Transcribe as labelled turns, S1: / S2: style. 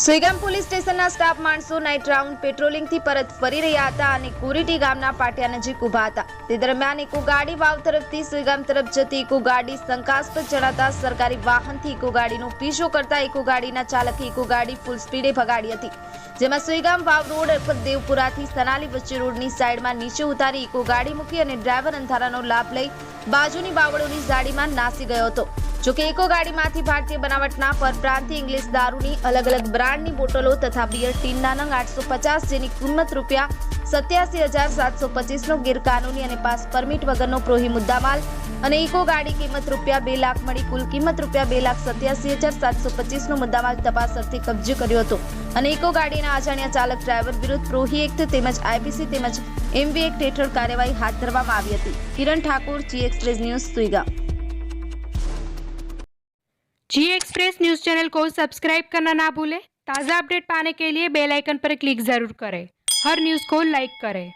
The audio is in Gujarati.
S1: સુઈગામ પોલીસ સ્ટેશનના સ્ટાફ માણસો નાઇટ રાઉન્ડ પેટ્રોલિંગથી પરત ફરી રહ્યા હતા અને કુરીટી ગામના પાટિયા નજીક ઊભા હતા। તે દરમિયાન ઇકો ગાડી વાવ તરફથી સુઈગામ તરફ જતી ઇકો ગાડી શંકાસ્પદ જણાતા સરકારી વાહનથી ઇકો ગાડીનો પીછો કરતા ઇકો ગાડીના ચાલકે ઇકો ગાડી ફૂલ સ્પીડે ભગાડી હતી, જેમાં સુઈગામ વાવ રોડ પર દેવપુરાથી સનાલી વચ્ચે રોડની સાઈડમાં નીચે ઉતારી ઇકો ગાડી મૂકી અને ડ્રાઈવર અંધારાનો લાભ લઈ બાજુની બાવળોની ઝાડીમાં નાસી ગયો હતો। જોકે ઇકો ગાડીમાંથી ભારતીય બનાવટના પરપ્રાંતીય ઇંગ્લિશ દારૂની અલગ અલગ બ્રાન્ડની બોટલો તથા બિયર ટીનના નંગ 850 જેની કિંમત ₹87,725નો ગેરકાનૂની અને પાસ પરમિટ વગરનો પ્રોહી મુદ્દામાલ અને ઇકો ગાડી કિંમત ₹2 લાખ મળી કુલ કિંમત ₹2,87,725નો મુદ્દામાલ તપાસ અર્થે કબજે કર્યો હતો અને ઇકો ગાડીના અજાણ્યા ચાલક ડ્રાઈવર વિરુદ્ધ પ્રોહી એક્ટ તેમજ આઈપીસી તેમજ એમવી એક્ટ હેઠળ કાર્યવાહી હાથ ધરવામાં આવી હતી। કિરણ ઠાકોર, जी एक्सप्रेस न्यूज, सुईगाम।
S2: जी एक्सप्रेस न्यूज चैनल को सब्सक्राइब करना ना भूलें। ताज़ा अपडेट पाने के लिए बेल आइकन पर क्लिक जरूर करें। हर न्यूज़ को लाइक करें।